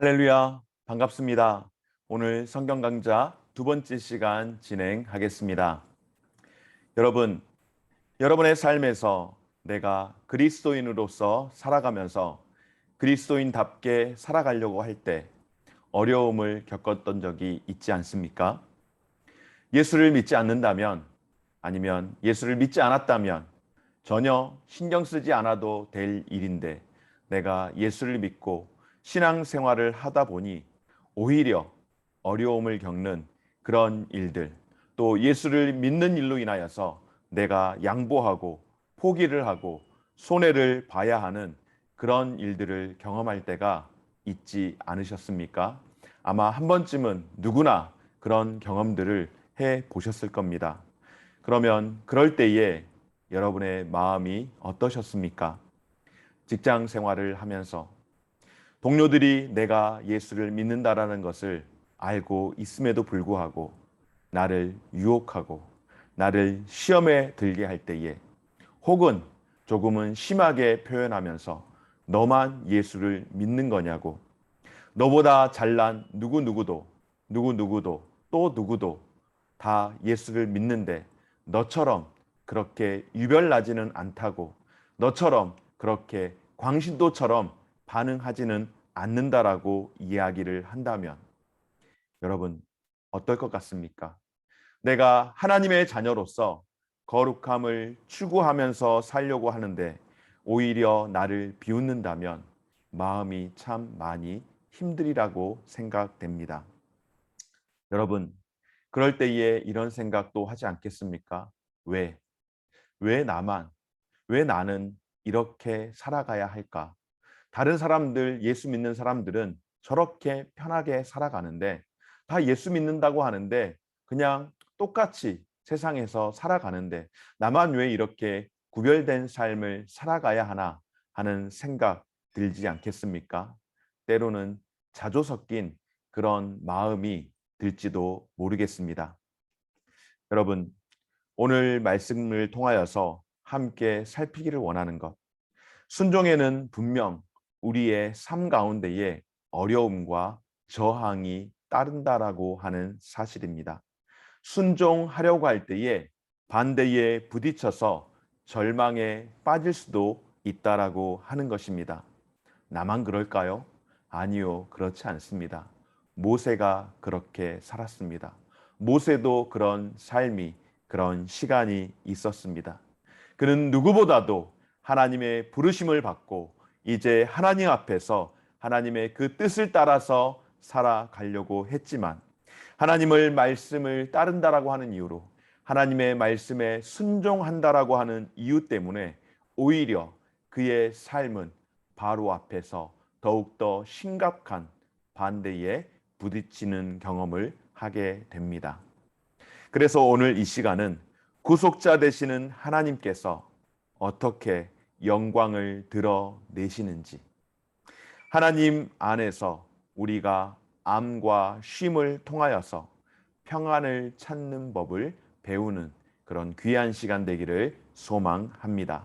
할렐루야, 반갑습니다. 오늘 성경 강좌 두 번째 시간 진행하겠습니다. 여러분, 여러분의 삶에서 내가 그리스도인으로서 살아가면서 그리스도인답게 살아가려고 할 때 어려움을 겪었던 적이 있지 않습니까? 예수를 믿지 않는다면, 아니면 예수를 믿지 않았다면 전혀 신경 쓰지 않아도 될 일인데, 내가 예수를 믿고 신앙생활을 하다 보니 오히려 어려움을 겪는 그런 일들, 또 예수를 믿는 일로 인하여서 내가 양보하고 포기를 하고 손해를 봐야 하는 그런 일들을 경험할 때가 있지 않으셨습니까? 아마 한 번쯤은 누구나 그런 경험들을 해 보셨을 겁니다. 그러면 그럴 때에 여러분의 마음이 어떠셨습니까? 직장 생활을 하면서 동료들이 내가 예수를 믿는다라는 것을 알고 있음에도 불구하고 나를 유혹하고 나를 시험에 들게 할 때에, 혹은 조금은 심하게 표현하면서 너만 예수를 믿는 거냐고, 너보다 잘난 누구누구도 또 누구도 다 예수를 믿는데 너처럼 그렇게 유별나지는 않다고, 너처럼 그렇게 광신도처럼 반응하지는 않는다라고 이야기를 한다면 여러분 어떨 것 같습니까? 내가 하나님의 자녀로서 거룩함을 추구하면서 살려고 하는데 오히려 나를 비웃는다면 마음이 참 많이 힘들이라고 생각됩니다. 여러분, 그럴 때에 이런 생각도 하지 않겠습니까? 왜? 왜 나만? 왜 나는 이렇게 살아가야 할까? 다른 사람들, 예수 믿는 사람들은 저렇게 편하게 살아가는데, 다 예수 믿는다고 하는데 그냥 똑같이 세상에서 살아가는데 나만 왜 이렇게 구별된 삶을 살아가야 하나 하는 생각 들지 않겠습니까? 때로는 자조 섞인 그런 마음이 들지도 모르겠습니다. 여러분, 오늘 말씀을 통하여서 함께 살피기를 원하는 것, 순종에는 분명 우리의 삶 가운데에 어려움과 저항이 따른다라고 하는 사실입니다. 순종하려고 할 때에 반대에 부딪혀서 절망에 빠질 수도 있다라고 하는 것입니다. 나만 그럴까요? 아니요, 그렇지 않습니다. 모세가 그렇게 살았습니다. 모세도 그런 삶이, 그런 시간이 있었습니다. 그는 누구보다도 하나님의 부르심을 받고 이제 하나님 앞에서 하나님의 그 뜻을 따라서 살아가려고 했지만, 하나님을 말씀을 따른다라고 하는 이유로, 하나님의 말씀에 순종한다라고 하는 이유 때문에 오히려 그의 삶은 바로 앞에서 더욱더 심각한 반대에 부딪히는 경험을 하게 됩니다. 그래서 오늘 이 시간은 구속자 되시는 하나님께서 어떻게 영광을 드러내시는지, 하나님 안에서 우리가 암과 쉼을 통하여서 평안을 찾는 법을 배우는 그런 귀한 시간 되기를 소망합니다.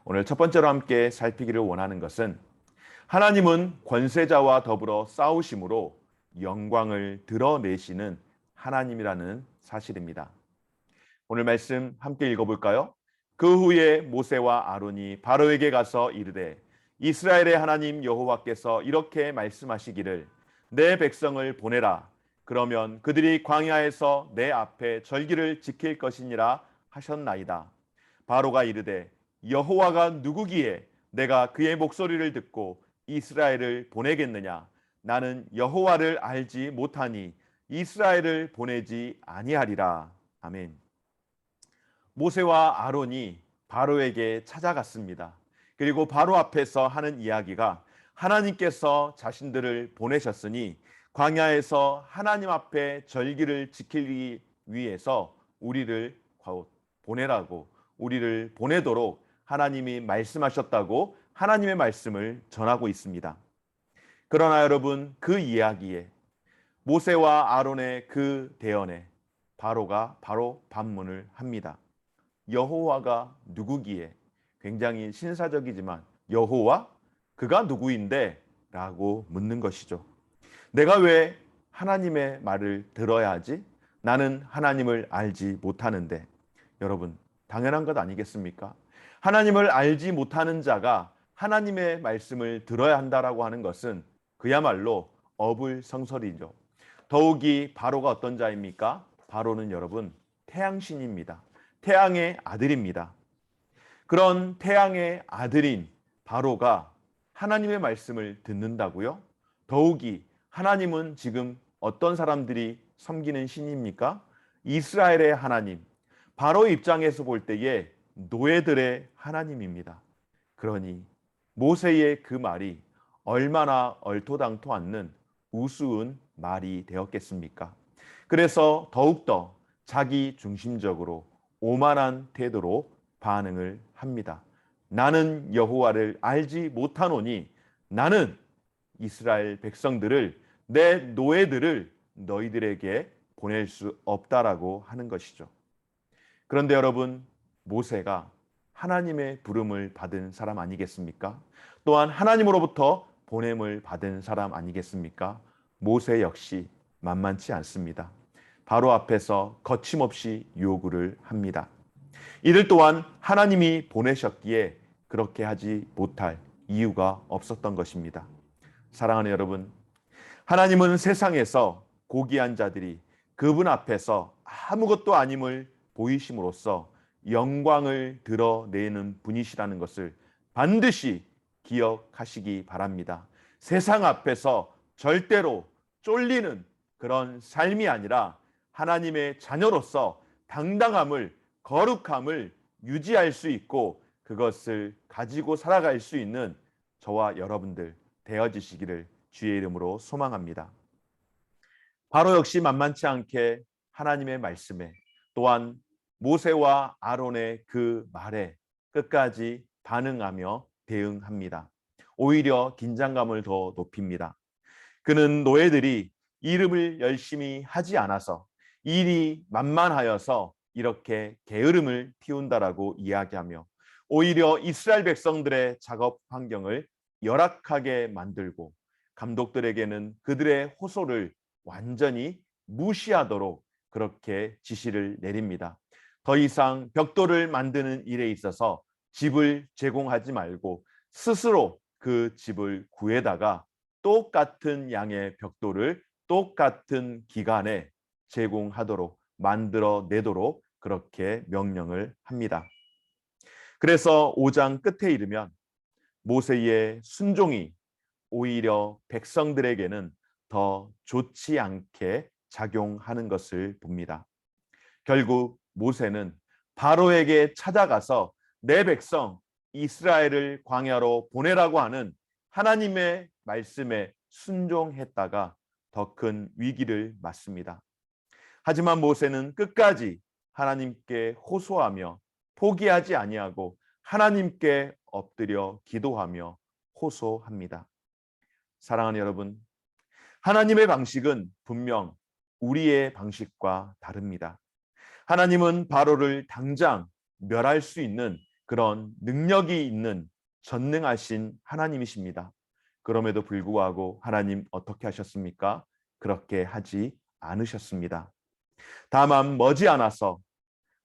오늘 첫 번째로 함께 살피기를 원하는 것은, 하나님은 권세자와 더불어 싸우심으로 영광을 드러내시는 하나님이라는 사실입니다. 오늘 말씀 함께 읽어볼까요? 그 후에 모세와 아론이 바로에게 가서 이르되, 이스라엘의 하나님 여호와께서 이렇게 말씀하시기를, 내 백성을 보내라. 그러면 그들이 광야에서 내 앞에 절기를 지킬 것이니라 하셨나이다. 바로가 이르되, 여호와가 누구기에 내가 그의 목소리를 듣고 이스라엘을 보내겠느냐? 나는 여호와를 알지 못하니 이스라엘을 보내지 아니하리라. 아멘. 모세와 아론이 바로에게 찾아갔습니다. 그리고 바로 앞에서 하는 이야기가, 하나님께서 자신들을 보내셨으니 광야에서 하나님 앞에 절기를 지키기 위해서 우리를 보내라고, 우리를 보내도록 하나님이 말씀하셨다고 하나님의 말씀을 전하고 있습니다. 그러나 여러분, 그 이야기에, 모세와 아론의 그 대언에 바로가 바로 반문을 합니다. 여호와가 누구기에? 굉장히 신사적이지만 여호와? 그가 누구인데? 라고 묻는 것이죠. 내가 왜 하나님의 말을 들어야 하지? 나는 하나님을 알지 못하는데. 여러분, 당연한 것 아니겠습니까? 하나님을 알지 못하는 자가 하나님의 말씀을 들어야 한다라고 하는 것은 그야말로 어불성설이죠. 더욱이 바로가 어떤 자입니까? 바로는 여러분 태양신입니다. 태양의 아들입니다. 그런 태양의 아들인 바로가 하나님의 말씀을 듣는다고요? 더욱이 하나님은 지금 어떤 사람들이 섬기는 신입니까? 이스라엘의 하나님, 바로 입장에서 볼 때에 노예들의 하나님입니다. 그러니 모세의 그 말이 얼마나 얼토당토 않는 우스운 말이 되었겠습니까? 그래서 더욱더 자기 중심적으로 오만한 태도로 반응을 합니다. 나는 여호와를 알지 못하노니 나는 이스라엘 백성들을 내 노예들을 너희들에게 보낼 수 없다라고 하는 것이죠. 그런데 여러분, 모세가 하나님의 부름을 받은 사람 아니겠습니까? 또한 하나님으로부터 보냄을 받은 사람 아니겠습니까? 모세 역시 만만치 않습니다. 바로 앞에서 거침없이 요구를 합니다. 이들 또한 하나님이 보내셨기에 그렇게 하지 못할 이유가 없었던 것입니다. 사랑하는 여러분, 하나님은 세상에서 고귀한 자들이 그분 앞에서 아무것도 아님을 보이심으로써 영광을 드러내는 분이시라는 것을 반드시 기억하시기 바랍니다. 세상 앞에서 절대로 쫄리는 그런 삶이 아니라 하나님의 자녀로서 당당함을, 거룩함을 유지할 수 있고 그것을 가지고 살아갈 수 있는 저와 여러분들 되어지시기를 주의 이름으로 소망합니다. 바로 역시 만만치 않게 하나님의 말씀에 또한 모세와 아론의 그 말에 끝까지 반응하며 대응합니다. 오히려 긴장감을 더 높입니다. 그는 노예들이 일을 열심히 하지 않아서 일이 만만하여서 이렇게 게으름을 피운다라고 이야기하며 오히려 이스라엘 백성들의 작업 환경을 열악하게 만들고 감독들에게는 그들의 호소를 완전히 무시하도록 그렇게 지시를 내립니다. 더 이상 벽돌을 만드는 일에 있어서 집을 제공하지 말고 스스로 그 집을 구해다가 똑같은 양의 벽돌을 똑같은 기간에 제공하도록 만들어내도록 그렇게 명령을 합니다. 그래서 5장 끝에 이르면 모세의 순종이 오히려 백성들에게는 더 좋지 않게 작용하는 것을 봅니다. 결국 모세는 바로에게 찾아가서 내 백성 이스라엘을 광야로 보내라고 하는 하나님의 말씀에 순종했다가 더 큰 위기를 맞습니다. 하지만 모세는 끝까지 하나님께 호소하며 포기하지 아니하고 하나님께 엎드려 기도하며 호소합니다. 사랑하는 여러분, 하나님의 방식은 분명 우리의 방식과 다릅니다. 하나님은 바로를 당장 멸할 수 있는 그런 능력이 있는 전능하신 하나님이십니다. 그럼에도 불구하고 하나님 어떻게 하셨습니까? 그렇게 하지 않으셨습니다. 다만 머지않아서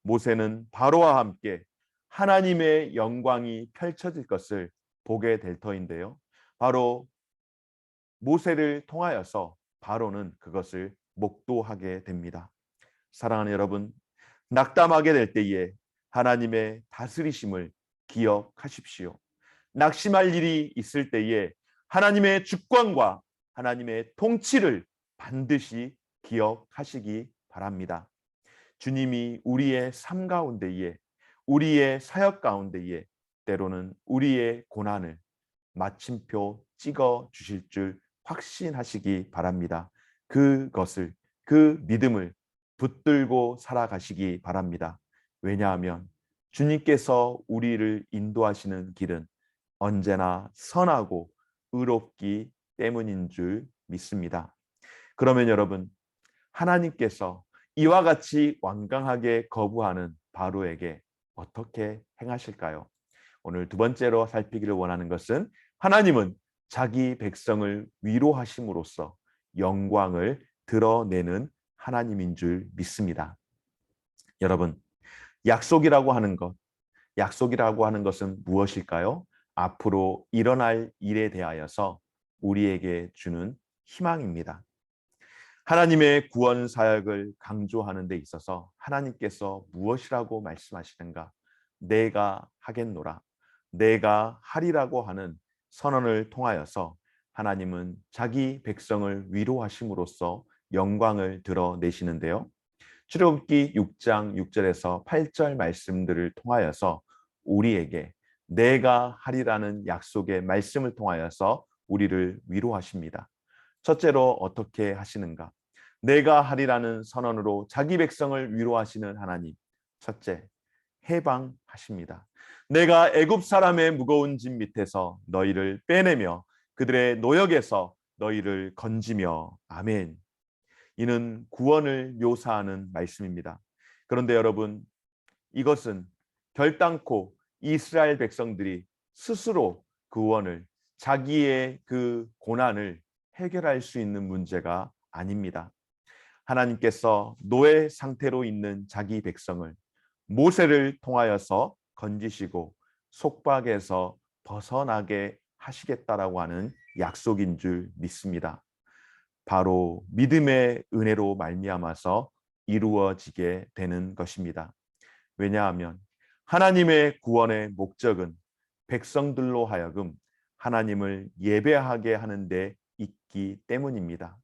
모세는 바로와 함께 하나님의 영광이 펼쳐질 것을 보게 될 터인데요. 바로 모세를 통하여서 바로는 그것을 목도하게 됩니다. 사랑하는 여러분, 낙담하게 될 때에 하나님의 다스리심을 기억하십시오. 낙심할 일이 있을 때에 하나님의 주권과 하나님의 통치를 반드시 기억하시기 바랍니다. 주님이 우리의 삶 가운데에 우리의 사역 가운데에 때로는 우리의 고난을 마침표 찍어 주실 줄 확신하시기 바랍니다. 그것을 그 믿음을 붙들고 살아가시기 바랍니다. 왜냐하면 주님께서 우리를 인도하시는 길은 언제나 선하고 의롭기 때문인 줄 믿습니다. 그러면 여러분, 하나님께서 이와 같이 완강하게 거부하는 바로에게 어떻게 행하실까요? 오늘 두 번째로 살피기를 원하는 것은 하나님은 자기 백성을 위로하심으로써 영광을 드러내는 하나님인 줄 믿습니다. 여러분, 약속이라고 하는 것, 약속이라고 하는 것은 무엇일까요? 앞으로 일어날 일에 대하여서 우리에게 주는 희망입니다. 하나님의 구원 사역을 강조하는 데 있어서 하나님께서 무엇이라고 말씀하시는가? 내가 하겠노라, 내가 하리라고 하는 선언을 통하여서 하나님은 자기 백성을 위로하심으로써 영광을 드러내시는데요. 출애굽기 6장 6절에서 8절 말씀들을 통하여서 우리에게 내가 하리라는 약속의 말씀을 통하여서 우리를 위로하십니다. 첫째로 어떻게 하시는가? 내가 하리라는 선언으로 자기 백성을 위로하시는 하나님. 첫째, 해방하십니다. 내가 애굽 사람의 무거운 짐 밑에서 너희를 빼내며 그들의 노역에서 너희를 건지며. 아멘. 이는 구원을 묘사하는 말씀입니다. 그런데 여러분, 이것은 결단코 이스라엘 백성들이 스스로 구원을, 자기의 그 고난을 해결할 수 있는 문제가 아닙니다. 하나님께서 노예 상태로 있는 자기 백성을 모세를 통하여서 건지시고 속박에서 벗어나게 하시겠다라고 하는 약속인 줄 믿습니다. 바로 믿음의 은혜로 말미암아서 이루어지게 되는 것입니다. 왜냐하면 하나님의 구원의 목적은 백성들로 하여금 하나님을 예배하게 하는 데 있기 때문입니다.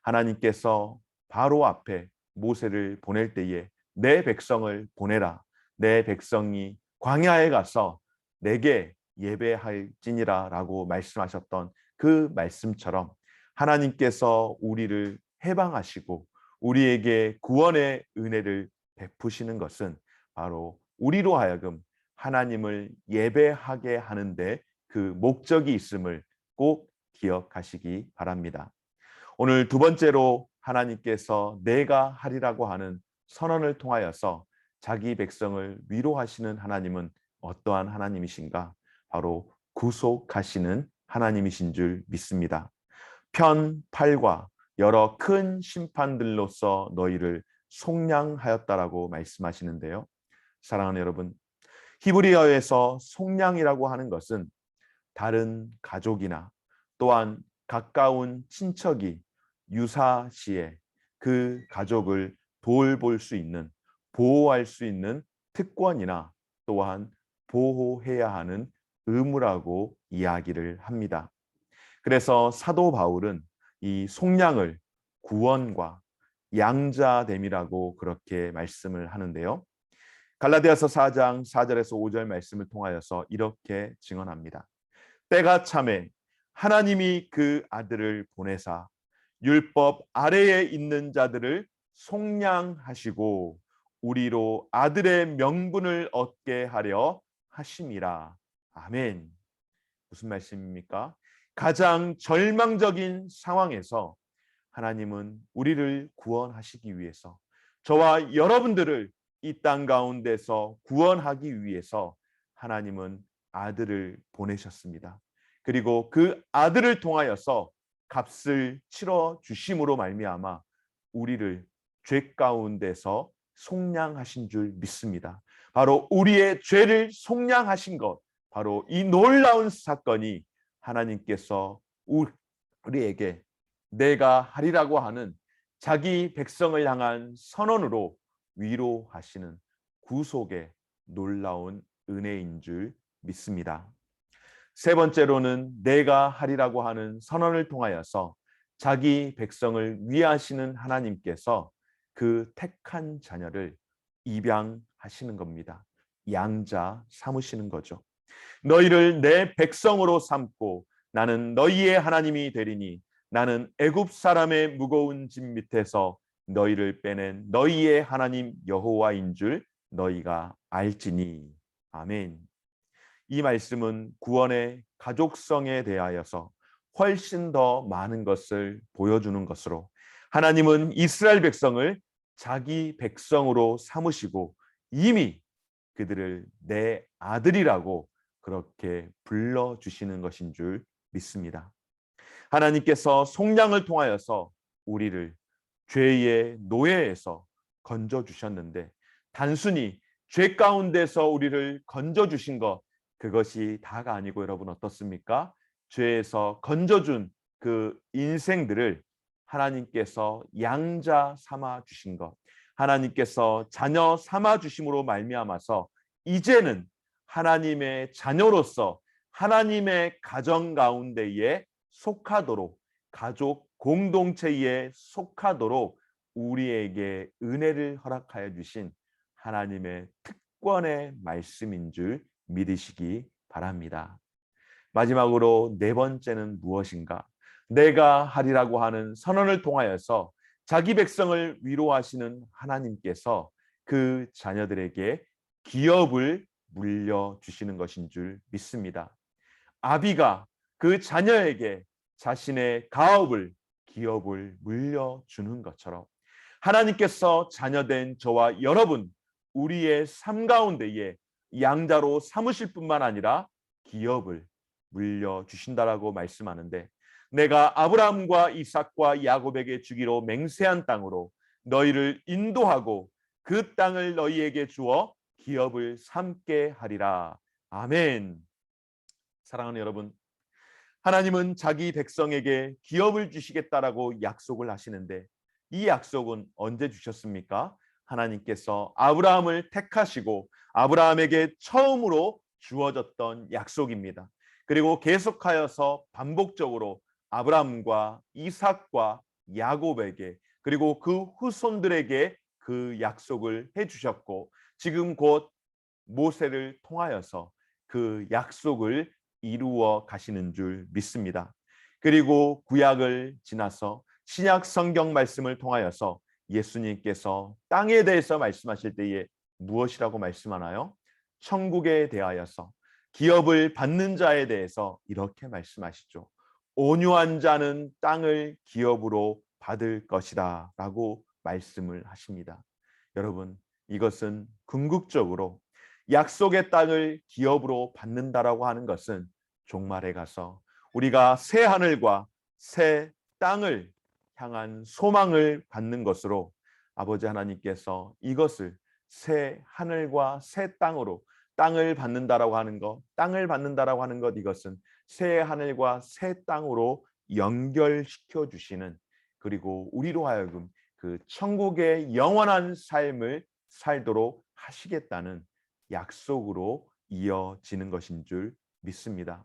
하나님께서 바로 앞에 모세를 보낼 때에 내 백성을 보내라, 내 백성이 광야에 가서 내게 예배할지니라 라고 말씀하셨던 그 말씀처럼 하나님께서 우리를 해방하시고 우리에게 구원의 은혜를 베푸시는 것은 바로 우리로 하여금 하나님을 예배하게 하는데 그 목적이 있음을 꼭 기억하시기 바랍니다. 오늘 두 번째로 하나님께서 내가 하리라고 하는 선언을 통하여서 자기 백성을 위로하시는 하나님은 어떠한 하나님이신가? 바로 구속하시는 하나님이신 줄 믿습니다. 편 8과 여러 큰 심판들로서 너희를 속량하였다라고 말씀하시는데요. 사랑하는 여러분, 히브리어에서 속량이라고 하는 것은 다른 가족이나 또한 가까운 친척이 유사시에 그 가족을 돌볼 수 있는, 보호할 수 있는 특권이나 또한 보호해야 하는 의무라고 이야기를 합니다. 그래서 사도 바울은 이 속량을 구원과 양자됨이라고 그렇게 말씀을 하는데요. 갈라디아서 4장 4절에서 5절 말씀을 통하여서 이렇게 증언합니다. 때가 차매 하나님이 그 아들을 보내사 율법 아래에 있는 자들을 속량하시고 우리로 아들의 명분을 얻게 하려 하심이라. 아멘. 무슨 말씀입니까? 가장 절망적인 상황에서 하나님은 우리를 구원하시기 위해서, 저와 여러분들을 이 땅 가운데서 구원하기 위해서 하나님은 아들을 보내셨습니다. 그리고 그 아들을 통하여서 값을 치러 주심으로 말미암아 우리를 죄 가운데서 속량하신 줄 믿습니다. 바로 우리의 죄를 속량하신 것, 바로 이 놀라운 사건이 하나님께서 우리에게 내가 하리라고 하는 자기 백성을 향한 선언으로 위로하시는 구속의 놀라운 은혜인 줄 믿습니다. 세 번째로는 내가 하리라고 하는 선언을 통하여서 자기 백성을 위하시는 하나님께서 그 택한 자녀를 입양하시는 겁니다. 양자 삼으시는 거죠. 너희를 내 백성으로 삼고 나는 너희의 하나님이 되리니 나는 애굽 사람의 무거운 짐 밑에서 너희를 빼낸 너희의 하나님 여호와인 줄 너희가 알지니. 아멘. 이 말씀은 구원의 가족성에 대하여서 훨씬 더 많은 것을 보여주는 것으로 하나님은 이스라엘 백성을 자기 백성으로 삼으시고 이미 그들을 내 아들이라고 그렇게 불러주시는 것인 줄 믿습니다. 하나님께서 속량을 통하여서 우리를 죄의 노예에서 건져 주셨는데 단순히 죄 가운데서 우리를 건져 주신 것 그것이 다가 아니고 여러분 어떻습니까? 죄에서 건져준 그 인생들을 하나님께서 양자 삼아 주신 것, 하나님께서 자녀 삼아 주심으로 말미암아서 이제는 하나님의 자녀로서 하나님의 가정 가운데에 속하도록 가족 공동체에 속하도록 우리에게 은혜를 허락하여 주신 하나님의 특권의 말씀인 줄 믿으시기 바랍니다. 마지막으로 네 번째는 무엇인가? 내가 하리라고 하는 선언을 통하여서 자기 백성을 위로하시는 하나님께서 그 자녀들에게 기업을 물려주시는 것인 줄 믿습니다. 아비가 그 자녀에게 자신의 가업을 기업을 물려주는 것처럼 하나님께서 자녀된 저와 여러분 우리의 삶 가운데에 양자로 삼으실 뿐만 아니라 기업을 물려주신다라고 말씀하는데 내가 아브라함과 이삭과 야곱에게 주기로 맹세한 땅으로 너희를 인도하고 그 땅을 너희에게 주어 기업을 삼게 하리라. 아멘. 사랑하는 여러분, 하나님은 자기 백성에게 기업을 주시겠다라고 약속을 하시는데 이 약속은 언제 주셨습니까? 하나님께서 아브라함을 택하시고 아브라함에게 처음으로 주어졌던 약속입니다. 그리고 계속하여서 반복적으로 아브라함과 이삭과 야곱에게 그리고 그 후손들에게 그 약속을 해주셨고 지금 곧 모세를 통하여서 그 약속을 이루어 가시는 줄 믿습니다. 그리고 구약을 지나서 신약 성경 말씀을 통하여서 예수님께서 땅에 대해서 말씀하실 때에 무엇이라고 말씀하나요? 천국에 대하여서 기업을 받는 자에 대해서 이렇게 말씀하시죠. 온유한 자는 땅을 기업으로 받을 것이다 라고 말씀을 하십니다. 여러분 이것은 궁극적으로 약속의 땅을 기업으로 받는다라고 하는 것은 종말에 가서 우리가 새 하늘과 새 땅을 향한 소망을 받는 것으로 아버지 하나님께서 이것을 새 하늘과 새 땅으로 땅을 받는다라고 하는 것, 땅을 받는다라고 하는 것 이것은 새 하늘과 새 땅으로 연결시켜 주시는 그리고 우리로 하여금 그 천국의 영원한 삶을 살도록 하시겠다는 약속으로 이어지는 것인 줄 믿습니다.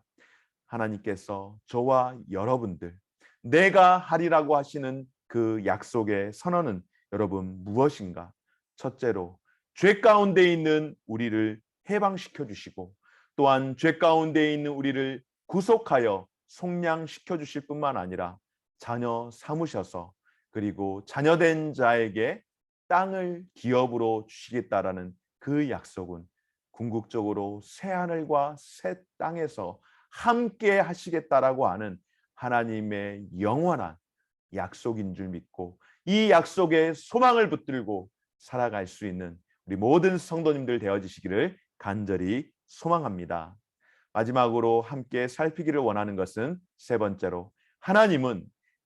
하나님께서 저와 여러분들 내가 하리라고 하시는 그 약속의 선언은 여러분 무엇인가? 첫째로 죄 가운데 있는 우리를 해방시켜 주시고 또한 죄 가운데 있는 우리를 구속하여 속량시켜 주실 뿐만 아니라 자녀 삼으셔서 그리고 자녀된 자에게 땅을 기업으로 주시겠다라는 그 약속은 궁극적으로 새 하늘과 새 땅에서 함께 하시겠다라고 하는 하나님의 영원한 약속인 줄 믿고 이 약속에 소망을 붙들고 살아갈 수 있는 우리 모든 성도님들 되어지시기를 간절히 소망합니다. 마지막으로 함께 살피기를 원하는 것은 세 번째로 하나님은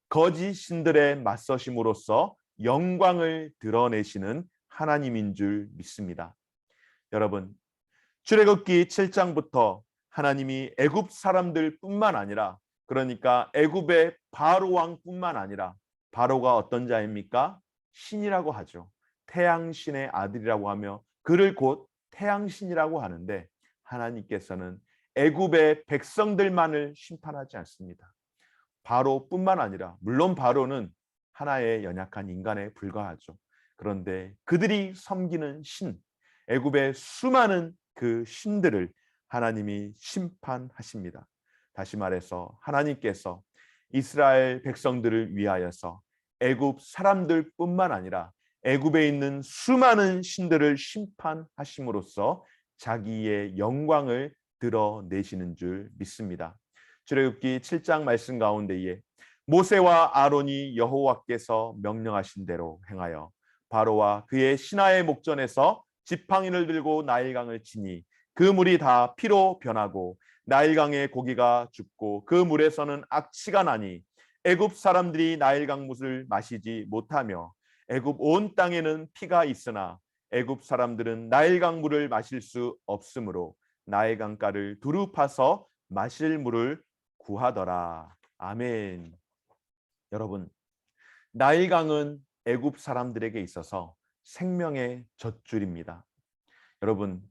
거짓 신들에 맞서심으로써 영광을 드러내시는 하나님인 줄 믿습니다. 여러분 출애굽기 7장부터 하나님이 애굽 사람들뿐만 아니라 그러니까 애굽의 바로 왕뿐만 아니라 바로가 어떤 자입니까? 신이라고 하죠. 태양신의 아들이라고 하며 그를 곧 태양신이라고 하는데 하나님께서는 애굽의 백성들만을 심판하지 않습니다. 바로뿐만 아니라 물론 바로는 하나의 연약한 인간에 불과하죠. 그런데 그들이 섬기는 신, 애굽의 수많은 그 신들을 하나님이 심판하십니다. 다시 말해서 하나님께서 이스라엘 백성들을 위하여서 애굽 사람들뿐만 아니라 애굽에 있는 수많은 신들을 심판하심으로써 자기의 영광을 드러내시는 줄 믿습니다. 출애굽기 7장 말씀 가운데에 모세와 아론이 여호와께서 명령하신 대로 행하여 바로와 그의 신하의 목전에서 지팡이를 들고 나일강을 치니 그 물이 다 피로 변하고 나일강의 고기가 죽고 그 물에서는 악취가 나니 애굽 사람들이 나일 강물을 마시지 못하며 애굽 온 땅에는 피가 있으나 애굽 사람들은 나일 강물을 마실 수 없으므로 나일 강가를 두루 파서 마실 물을 구하더라. 아멘. 여러분, 나일강은 애굽 사람들에게 있어서 생명의 젖줄입니다. 여러분,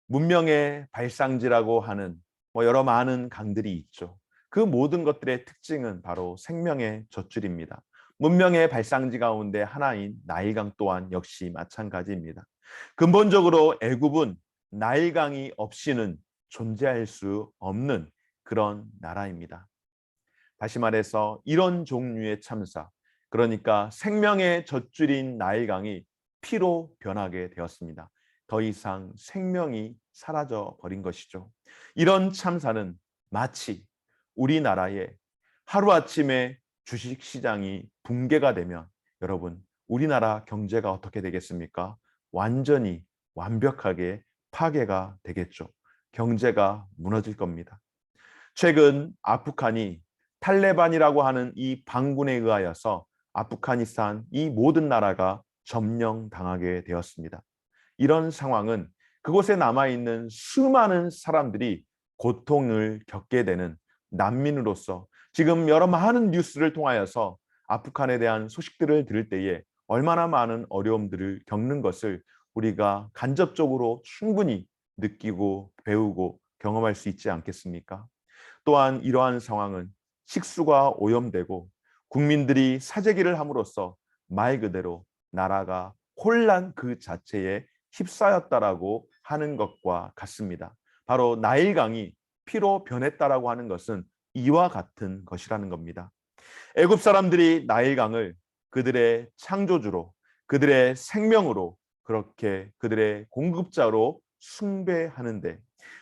문명의 발상지라고 하는 여러 많은 강들이 있죠. 그 모든 것들의 특징은 바로 생명의 젖줄입니다. 문명의 발상지 가운데 하나인 나일강 또한 역시 마찬가지입니다. 근본적으로 애굽은 나일강이 없이는 존재할 수 없는 그런 나라입니다. 다시 말해서 이런 종류의 참사, 그러니까 생명의 젖줄인 나일강이 피로 변하게 되었습니다. 더 이상 생명이 사라져 버린 것이죠. 이런 참사는 마치 우리나라의 하루아침에 주식시장이 붕괴가 되면 여러분, 우리나라 경제가 어떻게 되겠습니까? 완전히 완벽하게 파괴가 되겠죠. 경제가 무너질 겁니다. 최근 아프간이 탈레반이라고 하는 이 반군에 의하여서 아프가니스탄 이 모든 나라가 점령당하게 되었습니다. 이런 상황은 그곳에 남아있는 수많은 사람들이 고통을 겪게 되는 난민으로서 지금 여러 많은 뉴스를 통하여서 아프간에 대한 소식들을 들을 때에 얼마나 많은 어려움들을 겪는 것을 우리가 간접적으로 충분히 느끼고 배우고 경험할 수 있지 않겠습니까? 또한 이러한 상황은 식수가 오염되고 국민들이 사재기를 함으로써 말 그대로 나라가 혼란 그 자체에 휩싸였다라고 하는 것과 같습니다. 바로 나일강이 피로 변했다라고 하는 것은 이와 같은 것이라는 겁니다. 애굽 사람들이 나일강을 그들의 창조주로, 그들의 생명으로, 그렇게 그들의 공급자로 숭배하는데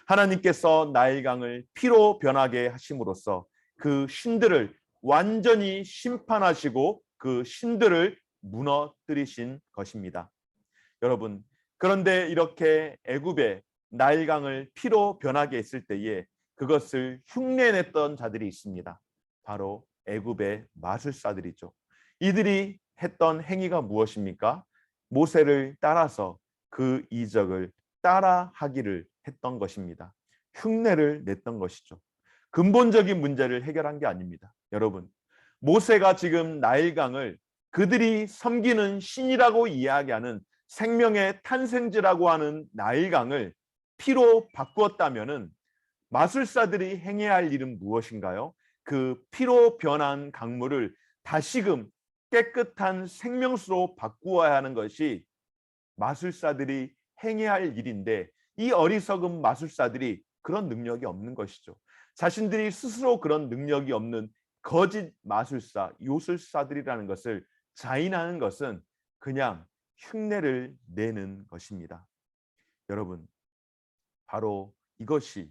하나님께서 나일강을 피로 변하게 하심으로써 그 신들을 완전히 심판하시고 그 신들을 무너뜨리신 것입니다. 여러분, 그런데 이렇게 애굽의 나일강을 피로 변하게 했을 때에 그것을 흉내냈던 자들이 있습니다. 바로 애굽의 마술사들이죠. 이들이 했던 행위가 무엇입니까? 모세를 따라서 그 이적을 따라하기를 했던 것입니다. 흉내를 냈던 것이죠. 근본적인 문제를 해결한 게 아닙니다. 여러분, 모세가 지금 나일강을 그들이 섬기는 신이라고 이야기하는 생명의 탄생지라고 하는 나일강을 피로 바꾸었다면은 마술사들이 행해야 할 일은 무엇인가요? 그 피로 변한 강물을 다시금 깨끗한 생명수로 바꾸어야 하는 것이 마술사들이 행해야 할 일인데 이 어리석은 마술사들이 그런 능력이 없는 것이죠. 자신들이 스스로 그런 능력이 없는 거짓 마술사, 요술사들이라는 것을 자인하는 것은 그냥 흉내를 내는 것입니다. 여러분, 바로 이것이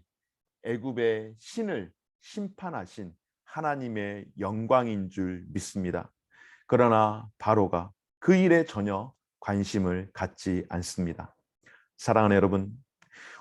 애굽의 신을 심판하신 하나님의 영광인 줄 믿습니다. 그러나 바로가 그 일에 전혀 관심을 갖지 않습니다. 사랑하는 여러분,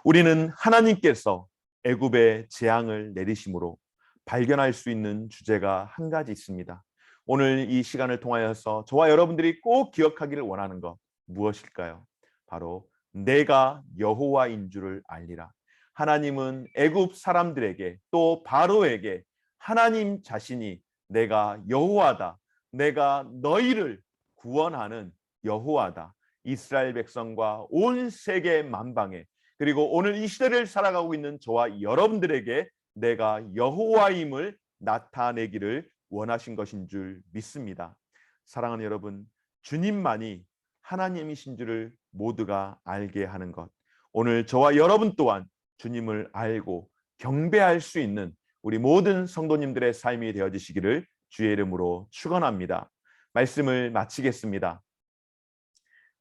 우리는 하나님께서 애굽의 재앙을 내리심으로 발견할 수 있는 주제가 한 가지 있습니다. 오늘 이 시간을 통하여서 저와 여러분들이 꼭 기억하기를 원하는 것 무엇일까요? 바로 내가 여호와인 줄을 알리라. 하나님은 애굽 사람들에게 또 바로에게 하나님 자신이 내가 여호와다. 내가 너희를 구원하는 여호와다. 이스라엘 백성과 온 세계 만방에 그리고 오늘 이 시대를 살아가고 있는 저와 여러분들에게 내가 여호와임을 나타내기를 원하신 것인 줄 믿습니다. 사랑하는 여러분, 주님만이 하나님이신 줄을 모두가 알게 하는 것. 오늘 저와 여러분 또한 주님을 알고 경배할 수 있는 우리 모든 성도님들의 삶이 되어지시기를 주의 이름으로 축원합니다. 말씀을 마치겠습니다.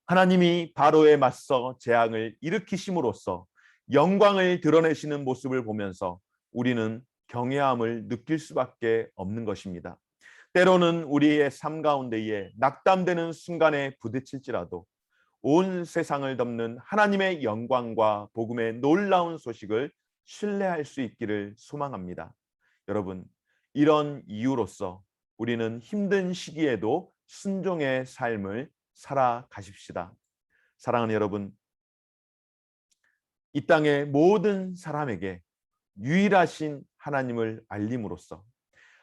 하나님이 바로에 맞서 재앙을 일으키심으로써 영광을 드러내시는 모습을 보면서 우리는 경외함을 느낄 수밖에 없는 것입니다. 때로는 우리의 삶 가운데에 낙담되는 순간에 부딪힐지라도 온 세상을 덮는 하나님의 영광과 복음의 놀라운 소식을 신뢰할 수 있기를 소망합니다. 여러분, 이런 이유로서 우리는 힘든 시기에도 순종의 삶을 살아가십시다. 사랑하는 여러분, 이 땅의 모든 사람에게 유일하신 하나님을 알림으로써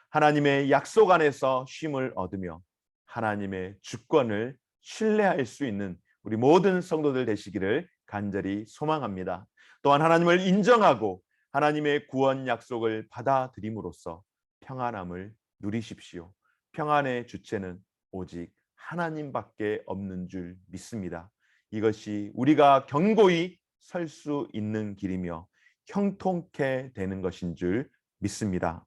하나님의 약속 안에서 쉼을 얻으며 하나님의 주권을 신뢰할 수 있는 우리 모든 성도들 되시기를 간절히 소망합니다. 또한 하나님을 인정하고 하나님의 구원 약속을 받아들임으로써 평안함을 누리십시오. 평안의 주체는 오직 하나님밖에 없는 줄 믿습니다. 이것이 우리가 견고히 설 수 있는 길이며 형통케 되는 것인 줄 믿습니다.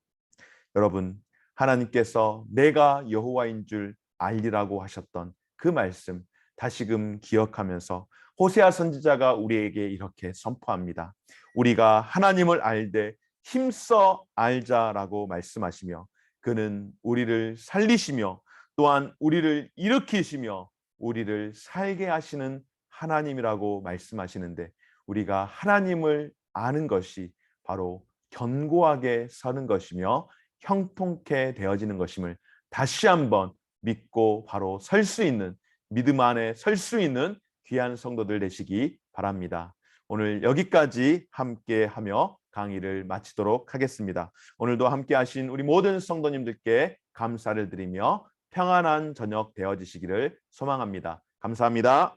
여러분, 하나님께서 내가 여호와인 줄 알리라고 하셨던 그 말씀 다시금 기억하면서 호세아 선지자가 우리에게 이렇게 선포합니다. 우리가 하나님을 알되 힘써 알자라고 말씀하시며 그는 우리를 살리시며 또한 우리를 일으키시며 우리를 살게 하시는 하나님이라고 말씀하시는데, 우리가 하나님을 아는 것이 바로 견고하게 서는 것이며 형통케 되어지는 것임을 다시 한번 믿고 바로 설 수 있는, 믿음 안에 설 수 있는 귀한 성도들 되시기 바랍니다. 오늘 여기까지 함께 하며 강의를 마치도록 하겠습니다. 오늘도 함께 하신 우리 모든 성도님들께 감사를 드리며 평안한 저녁 되어지시기를 소망합니다. 감사합니다.